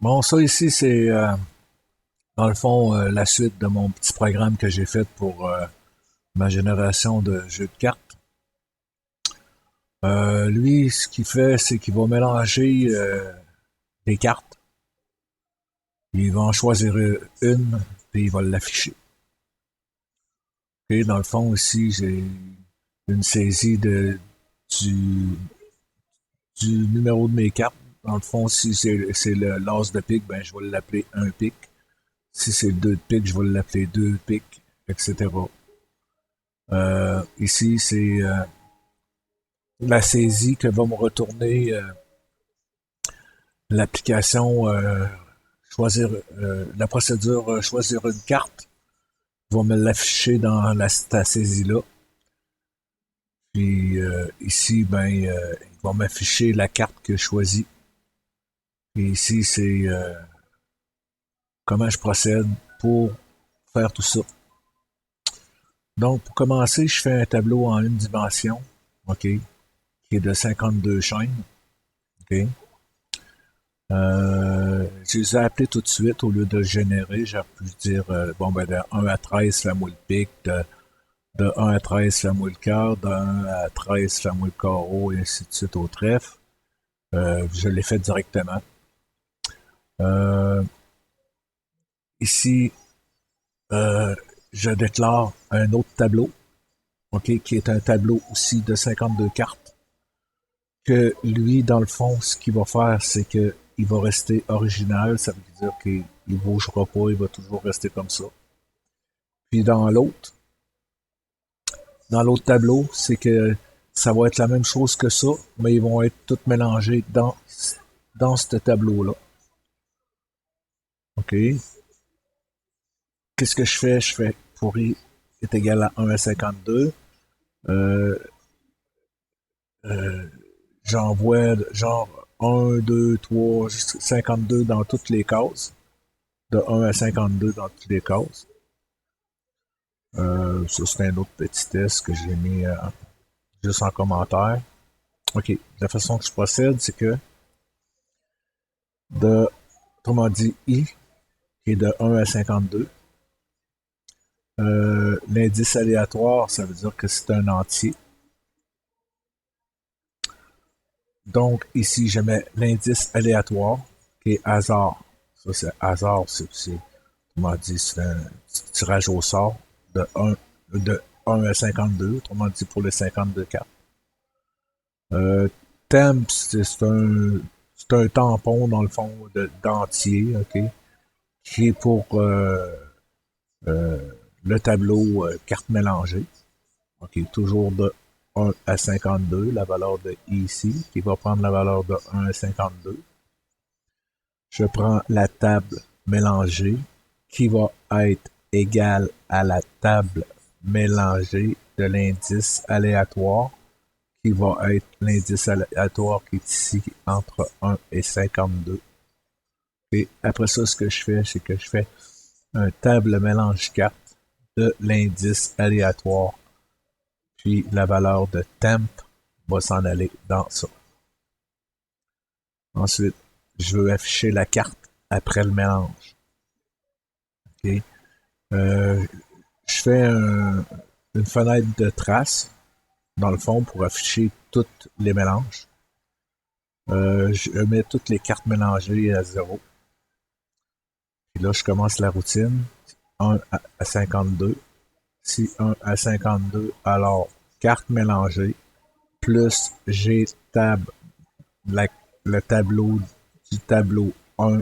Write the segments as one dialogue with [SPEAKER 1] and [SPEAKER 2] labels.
[SPEAKER 1] Bon, ça ici, c'est dans le fond la suite de mon petit programme que j'ai fait pour ma génération de jeux de cartes. Lui, ce qu'il fait, c'est qu'il va mélanger des cartes. Il va en choisir une, puis il va l'afficher. Et dans le fond, ici, j'ai une saisie du, du numéro de mes cartes. Dans le fond, si c'est le l'as de pique, ben je vais l'appeler un pique. Si c'est le 2 de pique, je vais l'appeler 2 piques, etc. Ici, c'est la saisie que va me retourner l'application choisir la procédure choisir une carte va me l'afficher dans ta saisie-là. Puis ici, ben, il va m'afficher la carte que je choisis. Et ici, c'est comment je procède pour faire tout ça. Donc, pour commencer, je fais un tableau en une dimension, OK, qui est de 52 chaînes, OK. Je les ai appelés tout de suite au lieu de le générer. J'aurais pu dire, bon, ben, de 1 à 13, fais-moi le pic, de 1 à 13, fais-moi le quart, de 1 à 13, fais-moi le carreau, et ainsi de suite au trèfle. Je l'ai fait directement. Euh, Ici, euh, je déclare un autre tableau, OK, qui est un tableau aussi de 52 cartes, que lui, dans le fond, ce qu'il va faire, c'est que il va rester original, ça veut dire qu'il ne bougera pas, il va toujours rester comme ça. Puis dans l'autre tableau, c'est que ça va être la même chose que ça, mais ils vont être tous mélangés dans ce tableau-là. OK? Qu'est-ce que je fais? Je fais pour i est égal à 1 à 52. Euh, euh, J'envoie genre 1, 2, 3, 52 dans toutes les cases. De 1 à 52 dans toutes les cases. Ça, c'est un autre petit test que j'ai mis juste en commentaire. OK. La façon que je procède, c'est que de, autrement dit, I, qui est de 1 à 52, l'indice aléatoire, ça veut dire que c'est un entier. Donc, ici, je mets l'indice aléatoire, qui est hasard. Ça, c'est hasard, autrement dit, c'est un tirage au sort de 1 à 52, autrement dit pour les 52 cartes. Temp, c'est un tampon, dans le fond, d'entier, OK, qui est pour euh, le tableau cartes mélangées. OK, toujours de 1 à 52, la valeur de ici, qui va prendre la valeur de 1 à 52. Je prends la table mélangée, qui va être égale à la table mélangée de l'indice aléatoire, qui va être l'indice aléatoire qui est ici entre 1 et 52. Et après ça, ce que je fais, c'est que je fais un table mélange 4 de l'indice aléatoire. Puis la valeur de temp va s'en aller dans ça. Ensuite, je veux afficher la carte après le mélange. OK? Euh, je fais une fenêtre de trace, dans le fond, pour afficher tous les mélanges. Je mets toutes les cartes mélangées à 0. Puis là, je commence la routine. 1 à 52. Si 1 à 52, alors carte mélangée, plus j'ai la- le tableau du tableau 1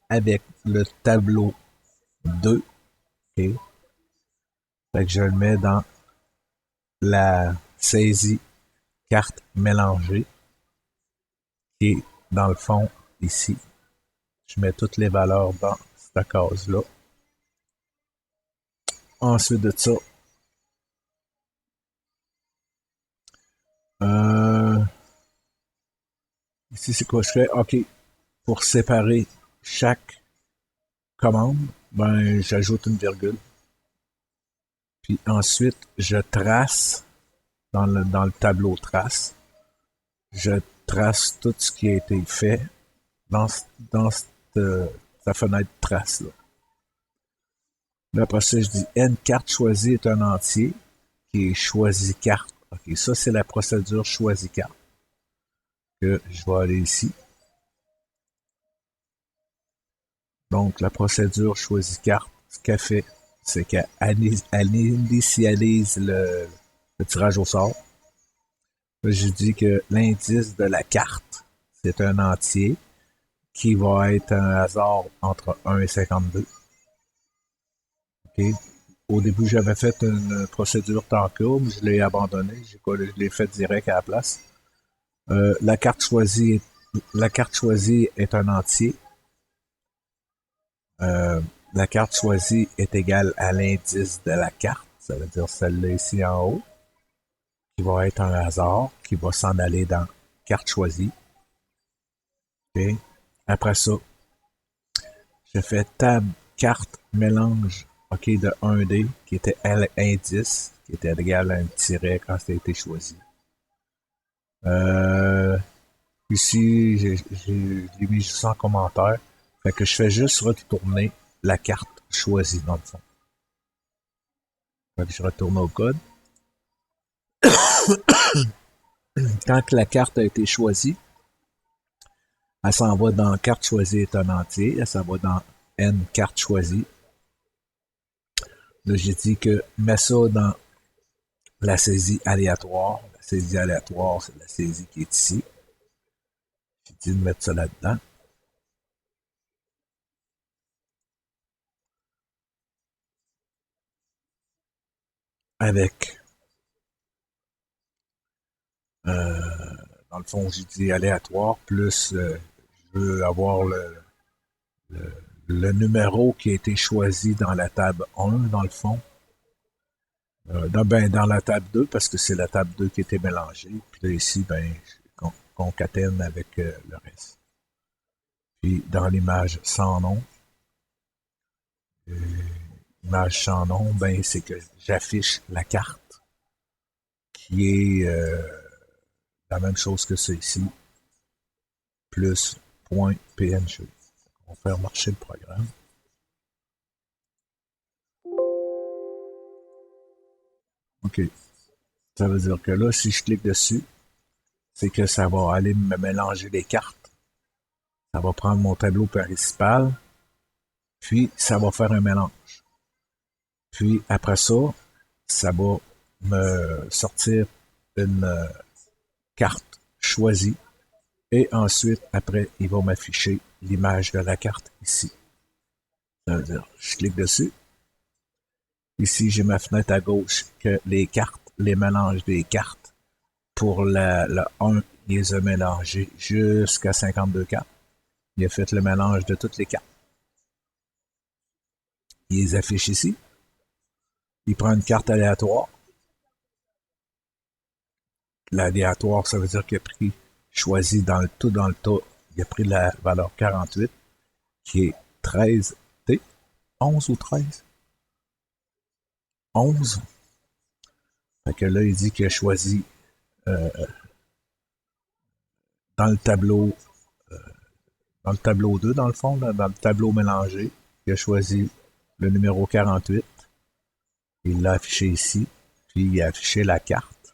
[SPEAKER 1] avec le tableau 2. OK? Fait que je le mets dans la saisie carte mélangée, qui est dans le fond ici. Je mets toutes les valeurs dans cette case-là. Ensuite de ça, euh, ici c'est quoi je fais? OK. Pour séparer chaque commande, ben j'ajoute une virgule. Puis ensuite, je trace dans le tableau trace. Je trace tout ce qui a été fait dans, dans cette ta fenêtre trace. Là, après ça, je dis N carte choisie est un entier qui est choisi carte. OK, ça, c'est la procédure choisie carte. Que je vais aller ici. Donc, la procédure choisie carte, ce qu'elle fait, c'est qu'elle initialise le tirage au sort. Là, je dis que l'indice de la carte, c'est un entier qui va être un hasard entre 1 et 52. OK. Au début, j'avais fait une procédure temps courbe, je l'ai abandonné, je l'ai fait direct à la place. La carte choisie est un entier. La carte choisie est égale à l'indice de la carte, ça veut dire celle-là ici en haut, qui va être un hasard, qui va s'en aller dans carte choisie. OK. Après ça, je fais tab carte mélange, OK, de 1D, qui était l'indice, qui était égal à un tiret quand ça a été choisi. Ici, j'ai mis juste en commentaire. Fait que je fais juste retourner la carte choisie dans le fond. Fait que je retourne au code. Quand que la carte a été choisie, elle s'en va dans carte choisie est un entier. Elle s'en va dans N carte choisie. Là, j'ai dit que mets ça dans la saisie aléatoire. La saisie aléatoire, c'est la saisie qui est ici. J'ai dit de mettre ça là-dedans. Avec, dans le fond, j'ai dit aléatoire, plus je veux avoir le numéro qui a été choisi dans la table 1, dans le fond. Dans la table 2, parce que c'est la table 2 qui a été mélangée. Puis là, ici, je concatène avec le reste. Puis dans l'image sans nom, image sans nom, c'est que j'affiche la carte qui est la même chose que ça ici, plus .png. On va faire marcher le programme. OK. Ça veut dire que là, si je clique dessus, c'est que ça va aller me mélanger les cartes. Ça va prendre mon tableau principal, puis ça va faire un mélange. Puis après ça, ça va me sortir une carte choisie. Et ensuite, après, il va m'afficher l'image de la carte ici. Ça veut dire, je clique dessus. Ici, j'ai ma fenêtre à gauche que les cartes, les mélanges des cartes pour le 1, il les a mélangés jusqu'à 52 cartes. Il a fait le mélange de toutes les cartes. Il les affiche ici. Il prend une carte aléatoire. L'aléatoire, ça veut dire qu'il a pris, choisi dans le tas, il a pris la valeur 48, qui est 13T, 11 ou 13? 11. Fait que là, il dit qu'il a choisi dans le tableau 2, dans le fond, là, dans le tableau mélangé, il a choisi le numéro 48. Il l'a affiché ici, puis il a affiché la carte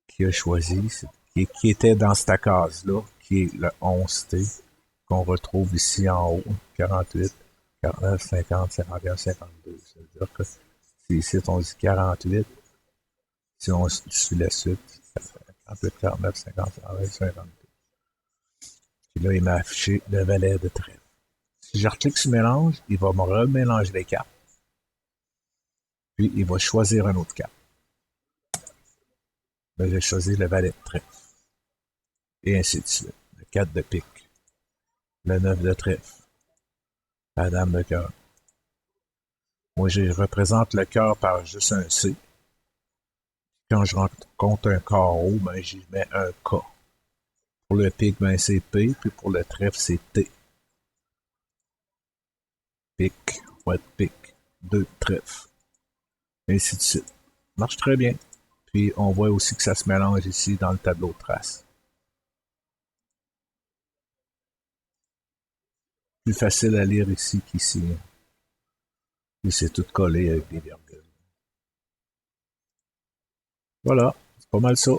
[SPEAKER 1] qu'il a choisie, qui était dans cette case-là, qui est le 11T, qu'on retrouve ici en haut, 48, 49, 50, 51, 52. Ça veut dire que si ici on dit 48, si on suit la suite, 48, 49, 50, 51, 52. Puis là, il m'a affiché le valet de trèfle. Si je reclique sur mélange, il va me remélanger les cartes. Puis il va choisir une autre carte. Là, j'ai choisi le valet de trèfle. Et ainsi de suite. Le 4 de pique. Le 9 de trèfle. La dame de cœur. Moi, je représente le cœur par juste un C. Quand je rencontre un carreau, j'y mets un K. Pour le pique, c'est P, puis pour le trèfle, c'est T. Pique, ouais, pique, 2 trèfles. Et ainsi de suite. Marche très bien. Puis on voit aussi que ça se mélange ici dans le tableau de traces. plus facile à lire ici qu'ici. Et c'est tout collé avec des virgules. Voilà, c'est pas mal ça.